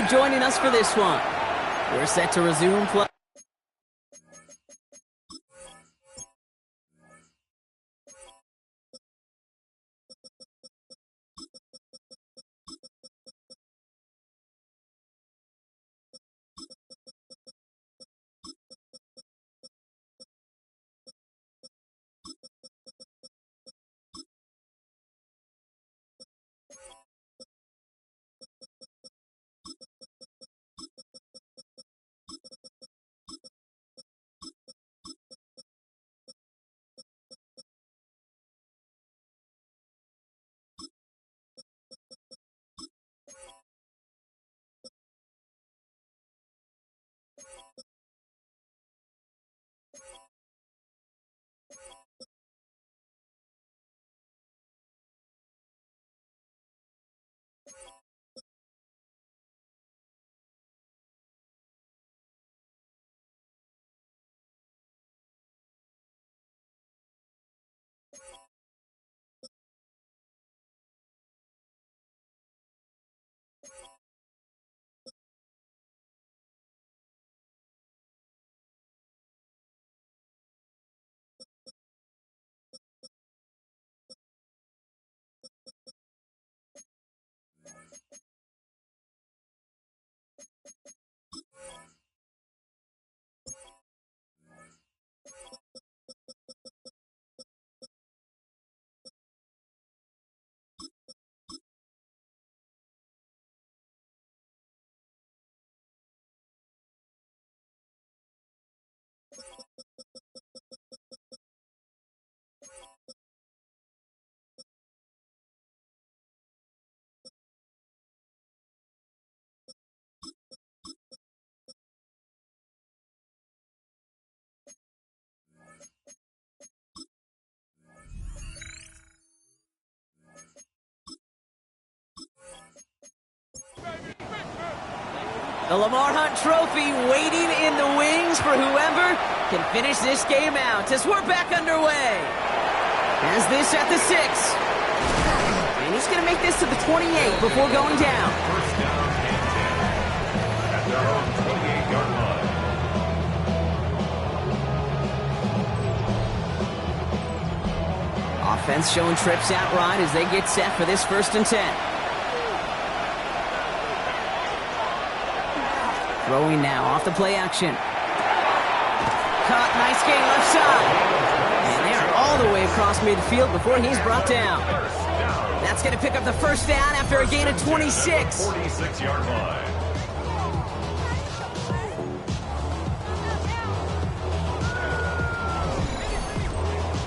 for joining us for this one. We're set to resume play. The Lamar Hunt Trophy waiting in the wings for whoever can finish this game out as we're back underway. As this at the 6. And he's going to make this to the 28 before going down. First down and 10 at their own 28-yard line. Offense showing trips out right as they get set for this 1st and 10. Throwing now off the play action. Caught, nice gain left side. And they are all the way across midfield before he's brought down. That's going to pick up the 1st down after a gain of 26. 46-yard line.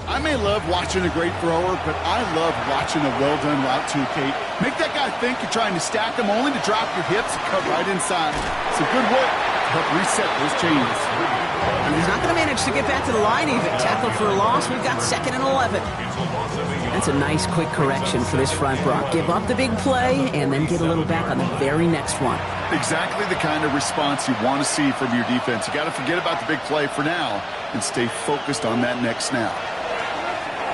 I may love watching a great thrower, but I love watching a well-done route too, Kate. Make that guy think you're trying to stack him only to drop your hips and cut right inside. It's a good work to help reset those chains. And he's not going to manage to get back to the line even. Tackled for a loss. We've got 2nd and 11. That's a nice quick correction for this front, Brock. Give up the big play and then get a little back on the very next one. Exactly the kind of response you want to see from your defense. You got to forget about the big play for now and stay focused on that next snap.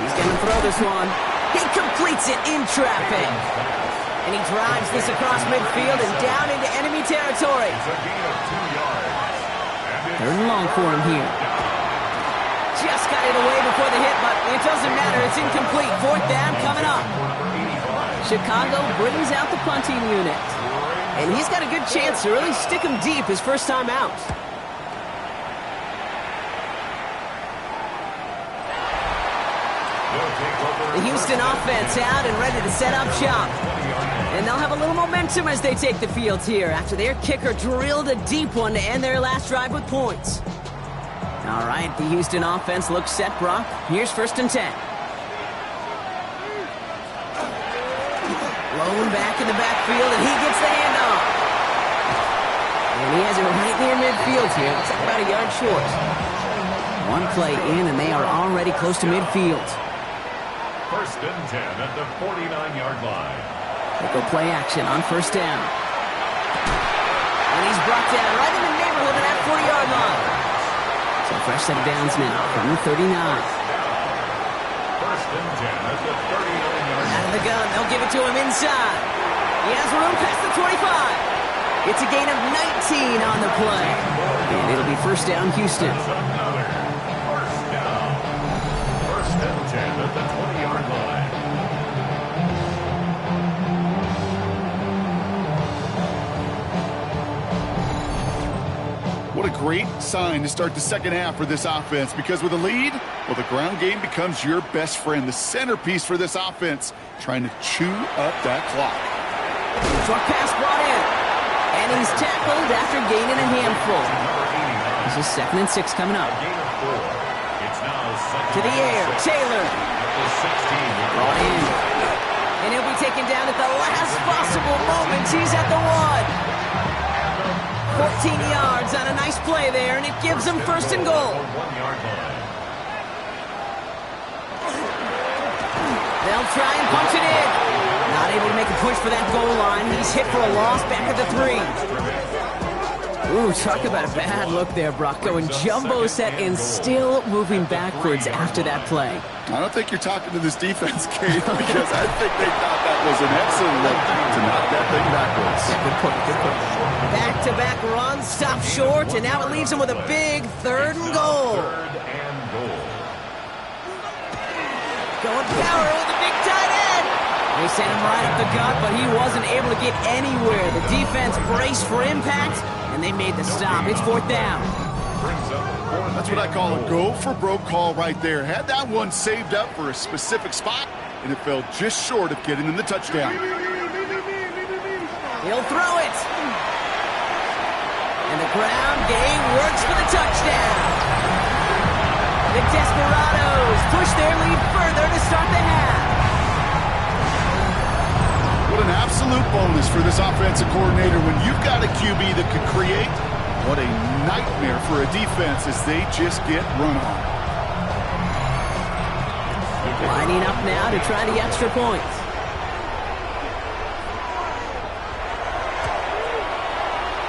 He's going to throw this one. He completes it in traffic. And he drives this across midfield and down into enemy territory. 3rd and long for him here. Just got it away before the hit, but it doesn't matter. It's incomplete. 4th down coming up. Chicago brings out the punting unit. And he's got a good chance to really stick him deep his first time out. The Houston offense out and ready to set up shop. And they'll have a little momentum as they take the field here after their kicker drilled a deep one to end their last drive with points. All right, the Houston offense looks set, Brock. Here's 1st and 10. Blown back in the backfield, and he gets the handoff. And he has it right near midfield here. Looks like about a yard short. One play in, and they are already close to midfield. 1st and 10 at the 49-yard line. They go play action on 1st down. And he's brought down right in the neighborhood of that 40-yard line. So fresh set of downs now from the 39. 1st and 10 at the 39-yard line. Out of the gun, they'll give it to him inside. He has room past the 25. It's a gain of 19 on the play. And it'll be first down, Houston. Another first down. First and 10 at the 20-yard line. What a great sign to start the second half for this offense, because with a lead, well, the ground game becomes your best friend, the centerpiece for this offense, trying to chew up that clock. Short pass brought in, and he's tackled after gaining a handful. This is 2nd and 6 coming up. To the air, Taylor. Brought in. And he'll be taken down at the last possible moment. He's at the 1. 14 yards on a nice play there, and it gives him first and goal. They'll try and punch it in. Not able to make a push for that goal line. He's hit for a loss back at the 3. Ooh, talk about a bad look there, Brock. Going jumbo set and still moving backwards after that play. I don't think you're talking to this defense, Kate, because I think they thought that was an excellent look to knock that thing backwards. Yeah, good point, good point. Back-to-back runs, stop short, and now it leaves him with a big 3rd and goal. Going power with the big tight end. They sent him right up the gut, but he wasn't able to get anywhere. The defense braced for impact, and they made the stop. It's 4th down. That's what I call a go-for-broke call right there. Had that one saved up for a specific spot, and it fell just short of getting in the touchdown. He'll throw it. And the ground game works for the touchdown. The Desperados push their lead further to start the half. What an absolute bonus for this offensive coordinator when you've got a QB that can create. What a nightmare for a defense as they just get run on. Lining up now to try the extra point.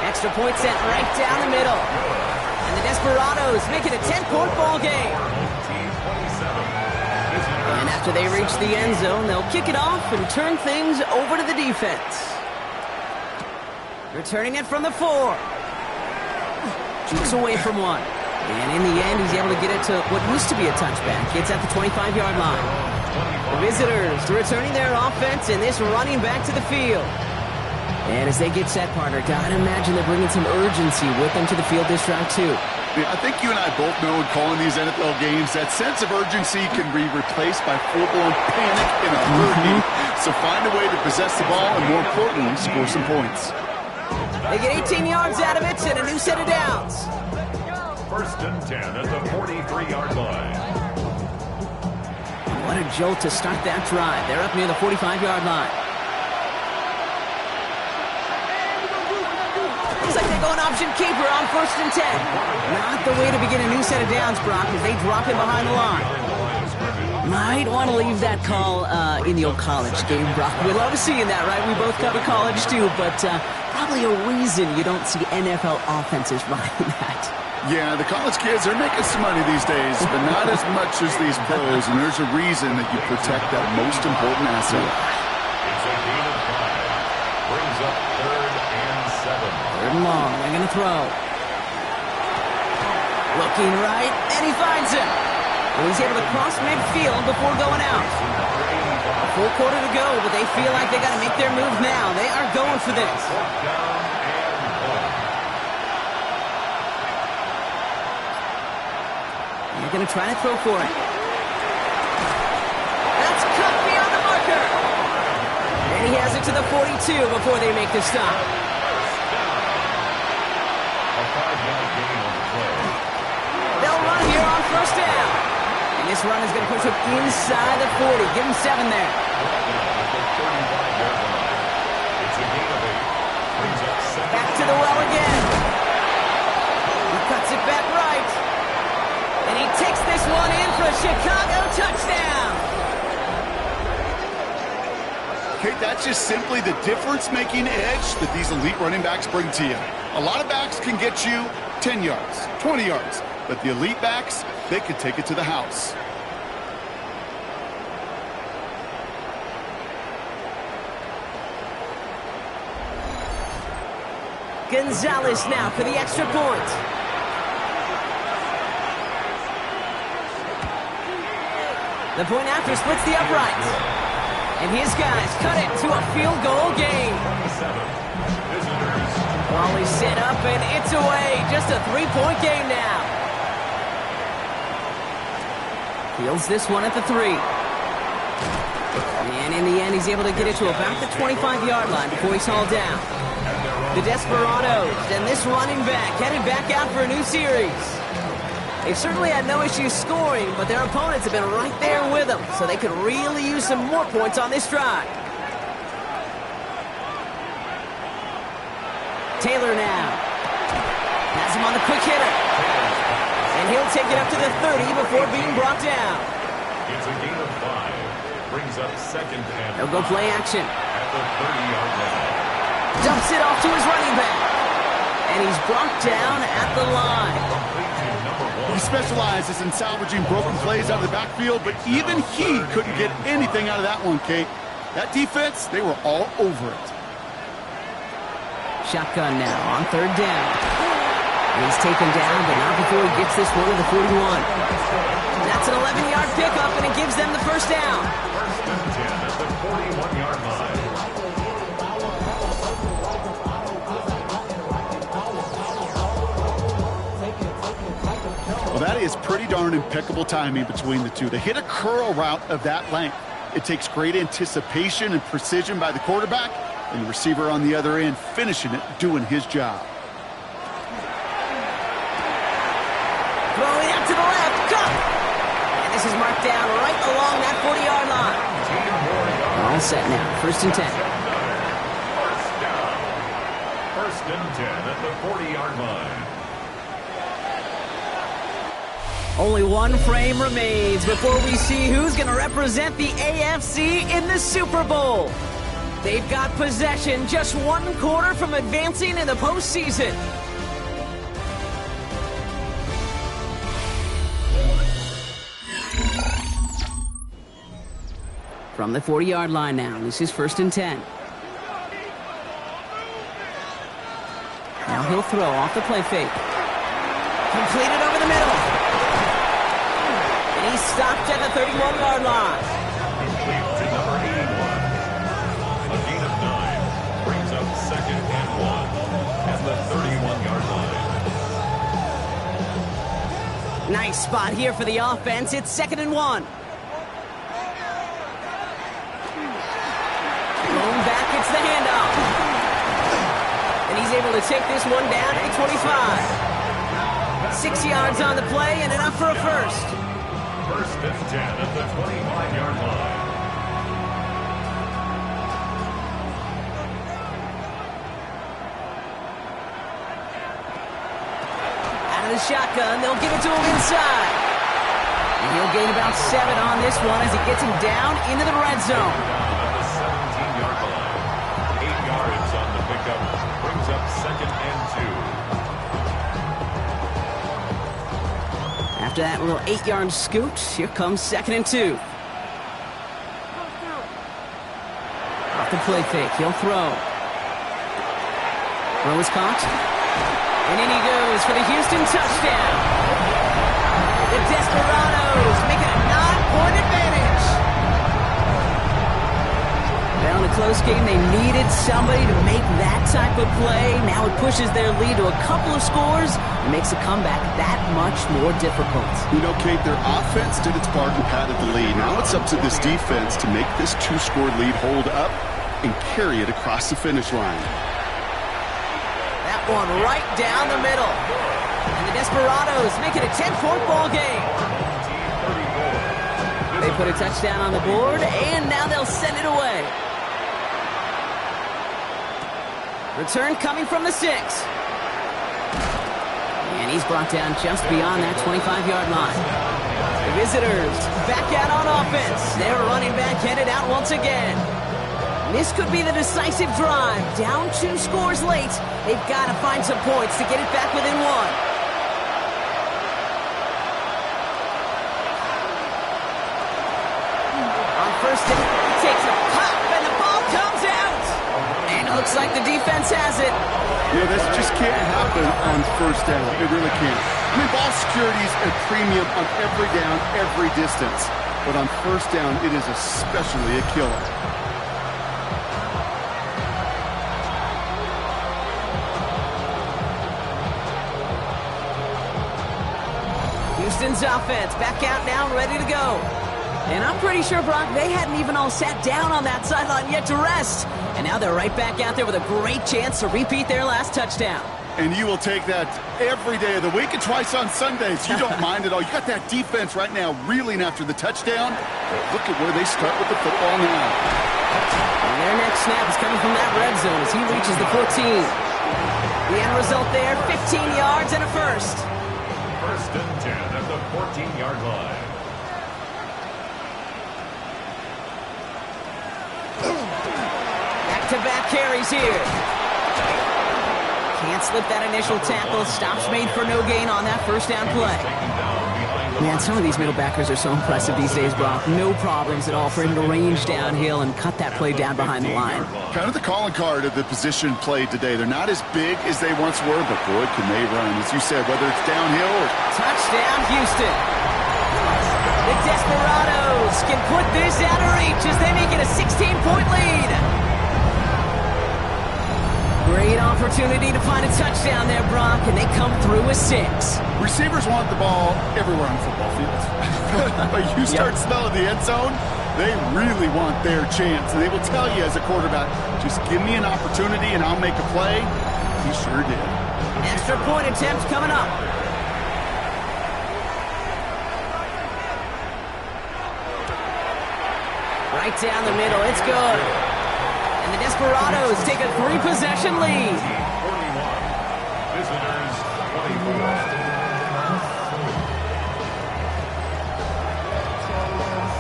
Extra point sent right down the middle. And the Desperados make it a 10-point ball game. And after they reach the end zone, they'll kick it off and turn things over to the defense. Returning it from the 4. Jukes away from 1. And in the end, he's able to get it to what used to be a touchback. It's at the 25-yard line. The visitors returning their offense, and this running back to the field. And as they get set, partner, gotta imagine they're bringing some urgency with them to the field this round, too. Yeah, I think you and I both know in calling these NFL games, that sense of urgency can be replaced by full-blown panic in a hurry. So find a way to possess the ball and, more importantly, score some points. They get 18 yards out of it and a new set of downs. First and 10 at the 43-yard line. What a jolt to start that drive. They're up near the 45-yard line. Looks like they're going option keeper on 1st and 10. Not the way to begin a new set of downs, Brock, as they drop him behind the line. Might want to leave that call in the old college game, Brock. We love seeing that, right? We both cover college, too, but probably a reason you don't see NFL offenses running that. Yeah, the college kids, they're making some money these days, but not as much as these pros, and there's a reason that you protect that most important asset. It's a gain of 5. Brings up 3rd and 7. 3rd and long. They're going to throw. Looking right, and he finds him. And he's able to cross midfield before going out. A full quarter to go, but they feel like they got to make their move now. They are going for this. They're going to try to throw for it. That's cut beyond the marker. And he has it to the 42 before they make the stop. They'll run here on 1st down. And this run is going to push him inside the 40. Give him 7 there. Back to the well again. He cuts it back right. And he takes this one in for a Chicago touchdown. Okay, that's just simply the difference-making edge that these elite running backs bring to you. A lot of backs can get you 10 yards, 20 yards, but the elite backs, they can take it to the house. Gonzalez now for the extra point. The point after splits the uprights. And his guys cut it to a field goal game. Volley set up and it's away. Just a 3-point game now. Fields this one at the 3. And in the end, he's able to get it to about the 25-yard line before he's hauled down. The Desperados and this running back headed back out for a new series. They've certainly had no issues scoring, but their opponents have been right there with them, so they could really use some more points on this drive. Taylor now. Has him on the quick hitter. And he'll take it up to the 30 before being brought down. It's a gain of 5. Brings up second and They'll go play action. at the 30-yard line. Dumps it off to his running back. And he's brought down at the line. Complete to number 1. He specializes in salvaging broken plays out of the backfield, but even he couldn't get anything out of that one, Kate. That defense, they were all over it. Shotgun now on third down. He's taken down, but not before he gets this one to the 41. That's an 11-yard pickup, and it gives them the first down. First and 10 at the 41-yard line. Well, that is pretty darn impeccable timing between the two. They hit a curl route of that length. It takes great anticipation and precision by the quarterback, and the receiver on the other end finishing it, doing his job. Throwing out to the left. Go! And this is marked down right along that 40-yard line. All set now. First and 10. First down. First and 10 at the 40-yard line. Only one frame remains before we see who's going to represent the AFC in the Super Bowl. They've got possession just 1 quarter from advancing in the postseason. From the 40-yard line now, this is first and 10. Now he'll throw off the play fake. Completed over the middle. And he's stopped at the 31-yard line. Complete to number 81. A gain of 9. Brings up second and 1 at the 31-yard line. Nice spot here for the offense. It's second and 1. Going back, it's the handoff. And he's able to take this one down at the 25. 6 yards on the play and enough for a first. First and 10 at the 25-yard line. Out of the shotgun, they'll give it to him inside. And he'll gain about 7 on this one as he gets him down into the red zone. At the 17-yard line. 8 yards on the pickup. Brings up second and 2. After that little 8-yard scoot, here comes second and 2. Off the play fake, he'll throw. Throw is caught. And in he goes for the Houston touchdown. The Desperados make it a 9-point advantage. Well, in a close game, they needed somebody to make that type of play. Now it pushes their lead to a couple of scores and makes a comeback that much more difficult. You know, Kate, their offense did its part and padded the lead. Now it's up to this defense to make this 2-score lead hold up and carry it across the finish line. That one right down the middle. And the Desperados make it a 10-point ball game. They put a touchdown on the board, and now they'll send it away. Return coming from the 6. And he's brought down just beyond that 25-yard line. The visitors back out on offense. Their running back headed out once again. This could be the decisive drive. Down 2 scores late. They've got to find some points to get it back within 1. On first and he takes a pop and the ball comes out. And it looks like the defense has it. Yeah, this just can't happen on first down. It really can't. I mean, ball security is a premium on every down, every distance. But on first down, it is especially a killer. Houston's offense back out now and ready to go. And I'm pretty sure, Brock, they hadn't even all sat down on that sideline yet to rest. And now they're right back out there with a great chance to repeat their last touchdown. And you will take that every day of the week and twice on Sundays. You don't mind at all. You got that defense right now reeling after the touchdown. Look at where they start with the football now. And their next snap is coming from that red zone as he reaches the 14. The end result there, 15 yards and a first. First and 10 at the 14-yard line. Back-to-back carries here. Can't slip that initial tackle. Stops made for no gain on that first down play. Man, some of these middle backers are so impressive these days, Brock. No problems at all for him to range downhill and cut that play down behind the line. Kind of the calling card of the position played today. They're not as big as they once were, but boy, can they run. As you said, whether it's downhill or... Touchdown, Houston. The Desperados can put this out of reach as they make it a 16-point lead. Great opportunity to find a touchdown there, Brock, and they come through with 6. Receivers want the ball everywhere on the football field. But you start smelling the end zone, they really want their chance. And they will tell you as a quarterback, just give me an opportunity and I'll make a play. He sure did. Extra point attempt coming up. Right down the middle, it's good. And the Desperados take a 3-possession lead. 41. Visitors 24.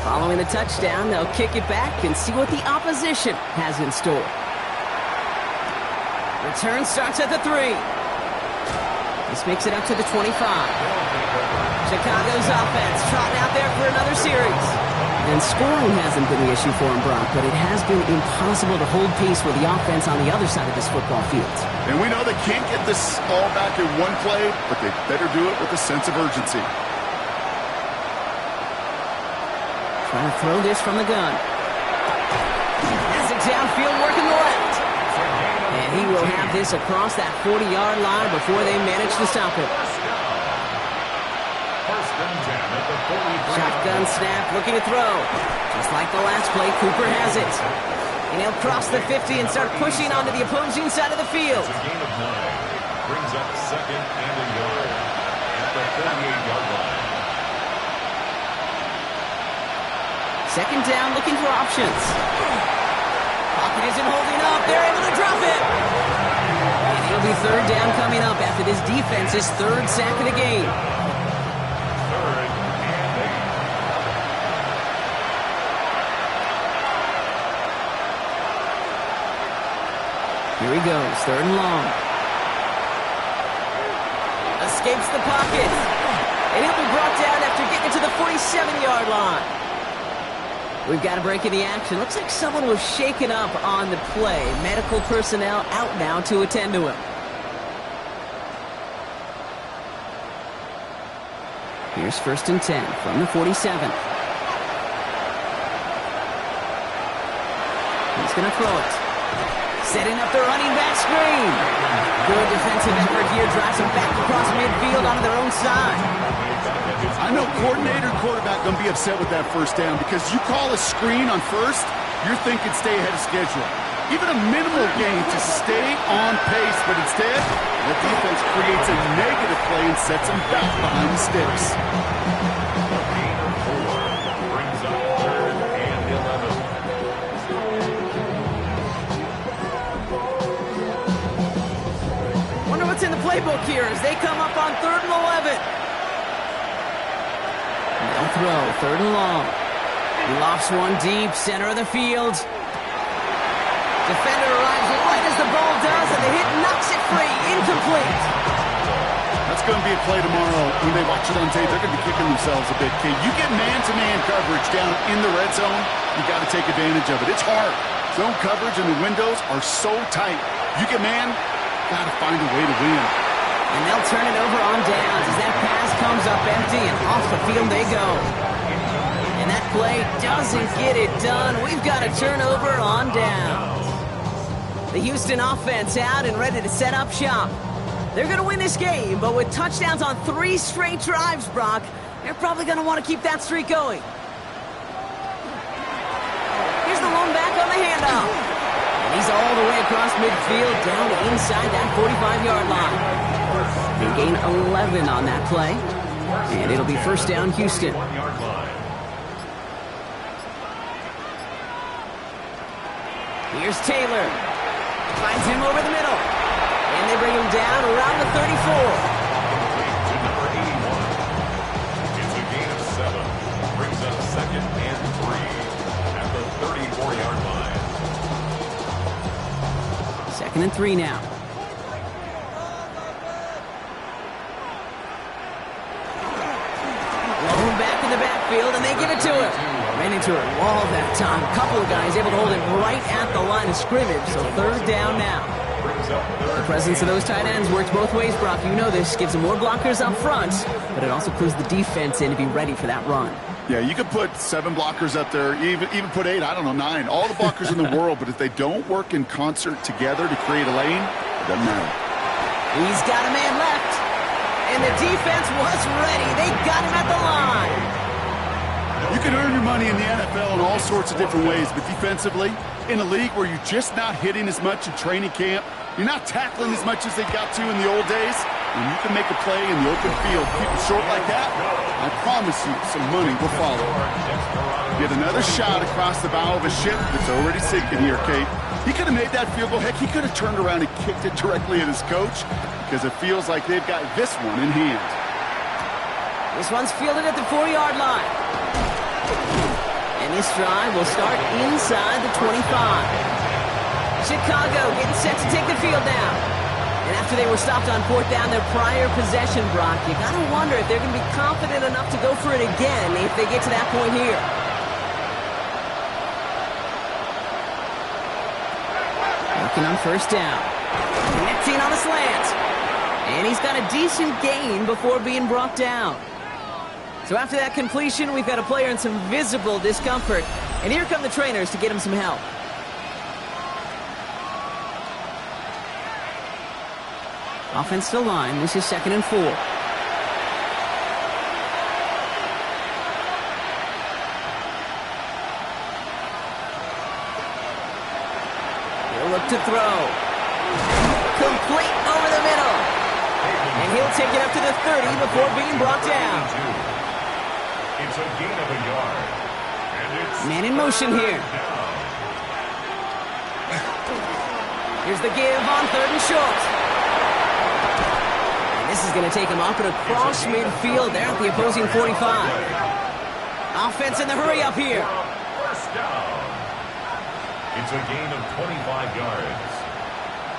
Following the touchdown, they'll kick it back and see what the opposition has in store. Return starts at the 3. This makes it up to the 25. Chicago's offense trotting out there for another series. And scoring hasn't been the issue for him, Brock, but it has been impossible to hold pace with the offense on the other side of this football field. And we know they can't get this all back in one play, but they better do it with a sense of urgency. Trying to throw this from the gun. Has it downfield working the left. And he will have this across that 40-yard line before they manage to stop it. Shotgun snap, looking to throw. Just like the last play, Cooper has it. And he'll cross the 50 and start pushing onto the opposing side of the field. It's a gain of 9. Brings up second and a yard at the 48-yard line. Second down, looking for options. Pocket isn't holding up. They're able to drop it. And it'll be third down coming up after this defense's third sack of the game. Here he goes, third and long. Escapes the pocket. And he'll be brought down after getting to the 47-yard line. We've got a break in the action. Looks like someone was shaken up on the play. Medical personnel out now to attend to him. Here's first and 10 from the 47. He's going to throw it. Setting up the running back screen. Good defensive effort here. Drives them back across midfield onto their own side. I know coordinator and quarterback going to be upset with that first down because you call a screen on first, you're thinking stay ahead of schedule. Even a minimal gain to stay on pace, but instead, the defense creates a negative play and sets them back behind the sticks. Brings up third and 11. Wonder what's in the playbook here as they come up on third and 11. No throw, third and long. He lofts one deep, center of the field. Defender arrives right as the ball does, and the hit knocks it free, incomplete. That's going to be a play tomorrow. When they watch it on tape, they're going to be kicking themselves a bit, kid. You get man-to-man coverage down in the red zone, you got to take advantage of it. It's hard. Zone coverage and the windows are so tight. You get man, got to find a way to win. And they'll turn it over on downs as that pass comes up empty, and off the field they go. And that play doesn't get it done. We've got a turnover on downs. The Houston offense out and ready to set up shop. They're going to win this game, but with touchdowns on 3 straight drives, Brock, they're probably going to want to keep that streak going. Here's the lone back on the handoff. And he's all the way across midfield down to inside that 45-yard line. They gain 11 on that play, and it'll be first down Houston. Here's Taylor. Finds him over the middle. And they bring him down around the 34. Number 81. It's a gain of 7. Brings up second and 3 at the 34-yard line. Second and 3 now. Lone back in the backfield, and they give it to him. Ran into a wall that time. A couple of guys able to hold it right at the line of scrimmage, so third down now. The presence of those tight ends works both ways, Brock. You know this. Gives them more blockers up front, but it also clues the defense in to be ready for that run. Yeah, you could put 7 blockers up there, even put 8, I don't know, 9. All the blockers in the world, but if they don't work in concert together to create a lane, it doesn't matter. He's got a man left, and the defense was ready. They got him at the line. You can earn your money in the NFL in all sorts of different ways, but defensively, in a league where you're just not hitting as much in training camp, you're not tackling as much as they got to in the old days, when you can make a play in the open field, keep it short like that, I promise you some money will follow. Get another shot across the bow of a ship that's already sinking here, Kate. He could have made that field goal. Heck, he could have turned around and kicked it directly at his coach because it feels like they've got this one in hand. This one's fielded at the 4-yard line. And this drive will start inside the 25. Chicago getting set to take the field down. And after they were stopped on 4th down their prior possession, Brock, you got to wonder if they're going to be confident enough to go for it again if they get to that point here. Working on 1st down. Connecting on a slant. And he's got a decent gain before being brought down. So after that completion, we've got a player in some visible discomfort. And here come the trainers to get him some help. Offense to line. This is 2nd and 4. He'll look to throw. Complete over the middle. And he'll take it up to the 30 before being brought down. It's a gain of a yard. And it's man in motion here. Here's the give on 3rd and short. And this is going to take him up and across midfield there at the opposing 45. Offense in the hurry up here. First down. It's a gain of 25 yards.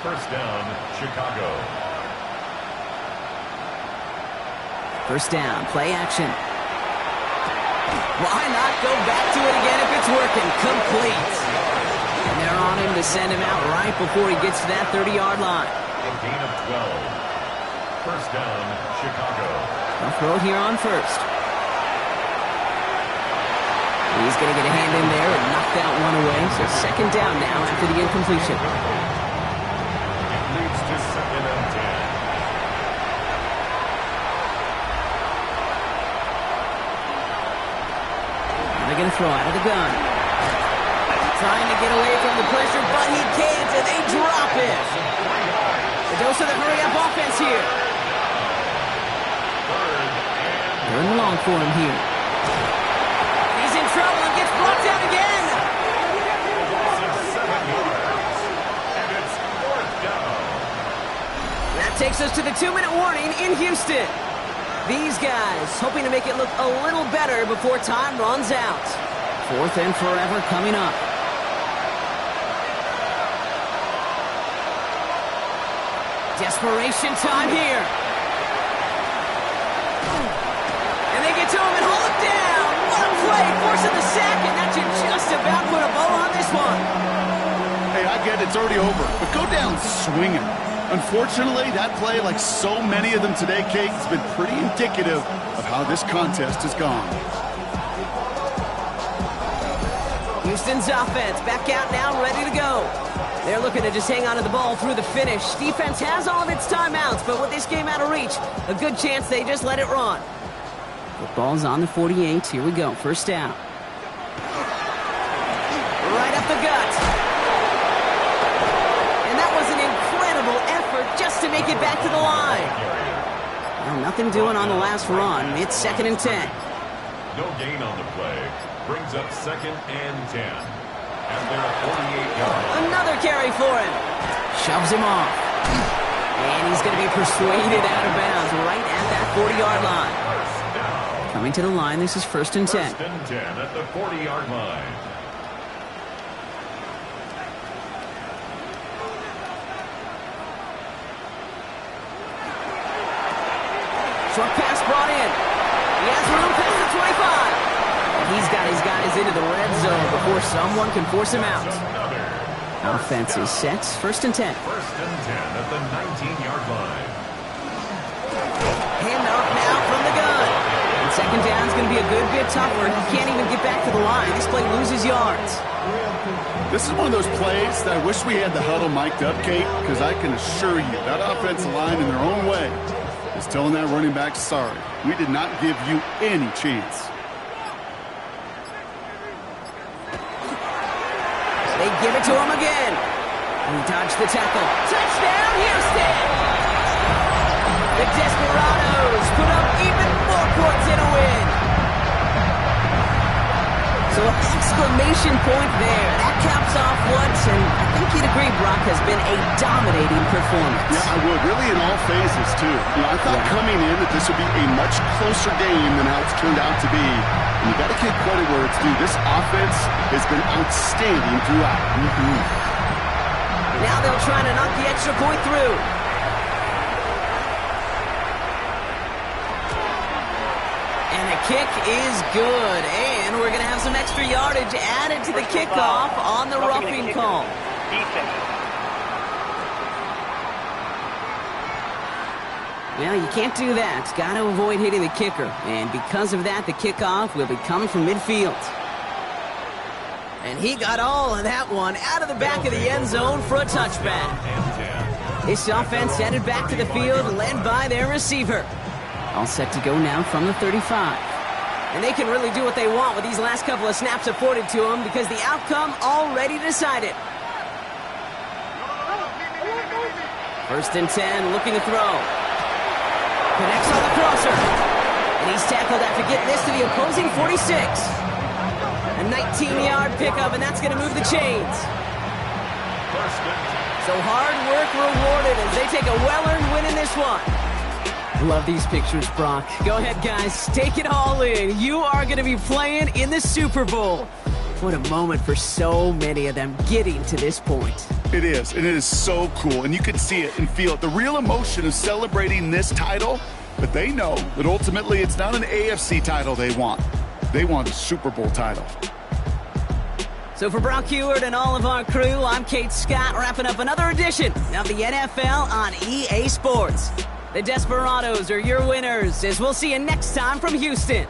First down, Chicago. First down, play action. Why not go back to it again if it's working? Complete. And they're on him to send him out right before he gets to that 30-yard line. A gain of 12. First down, Chicago. They'll throw it here on 1st. He's going to get a hand in there and knock that one away. So 2nd down now after the incompletion. It leads to 2nd and 10. They're going to throw out of the gun. Trying to get away from the pressure, but he can't, and they drop it. The dose of the hurry-up offense here. They're in the long for him here. He's in trouble and gets brought down again. And it's 4th down. That takes us to the 2-minute warning in Houston. These guys hoping to make it look a little better before time runs out. 4th and forever coming up. Desperation time here. And they get to him and haul him down. What a play, forcing the sack, and that should just about put a bow on this one. Hey, I get it, it's already over, but go down swinging. Unfortunately, that play, like so many of them today, Kate, has been pretty indicative of how this contest has gone. Houston's offense back out now, ready to go. They're looking to just hang on to the ball through the finish. Defense has all of its timeouts, but with this game out of reach, a good chance they just let it run. The ball's on the 48. Here we go. First down. Right up the gut. And that was an incredible effort just to make it back to the line. Well, nothing doing on the last run. It's 2nd and 10. No gain on the play. Brings up 2nd and 10. And they're at 48 yards. Another carry for him. Shoves him off. And he's going to be persuaded out of bounds right at that 40-yard line. Coming to the line, this is 1st and 10. 1st and 10 at the 40-yard line. Short pass brought in. He has room past the 25. He's got his guys into the red zone before someone can force him out. Offense is set. 1st and 10. 1st and 10 at the 19-yard line. Hand off now from the gun. And 2nd down is going to be a good bit tougher. He can't even get back to the line. This play loses yards. This is one of those plays that I wish we had the huddle mic'd up, Kate, because I can assure you that offensive line in their own way is telling that running back, sorry, we did not give you any chance. They give it to him again. He dodged the tackle. Touchdown, Houston! The Desperados put up even more points in a win. So an exclamation point there. That caps off what, and I think you'd agree, Brock, has been a dominating performance. Yeah, I would. Really in all phases, too. I thought coming in that this would be a much closer game than how it's turned out to be. And you got to give credit where it's due. This offense has been outstanding throughout. Now they'll try to knock the extra point through. And the kick is good. And we're going to have some extra yardage added to the kickoff on the roughing call. Well, you can't do that. Got to avoid hitting the kicker. And because of that, the kickoff will be coming from midfield. And he got all of that one out of the back of the end zone for a touchback. This offense headed back to the field, led by their receiver. All set to go now from the 35. And they can really do what they want with these last couple of snaps afforded to them because the outcome already decided. 1st and 10, looking to throw. Connects on the crosser. And he's tackled after getting this to the opposing 46. A 19-yard pickup, and that's going to move the chains. So hard work rewarded as they take a well-earned win in this one. Love these pictures, Brock. Go ahead, guys. Take it all in. You are going to be playing in the Super Bowl. What a moment for so many of them getting to this point. It is, and it is so cool, and you can see it and feel it. The real emotion of celebrating this title, but they know that ultimately it's not an AFC title they want. They want a Super Bowl title. So for Brock Heward and all of our crew, I'm Kate Scott, wrapping up another edition of the NFL on EA Sports. The Desperados are your winners, as we'll see you next time from Houston.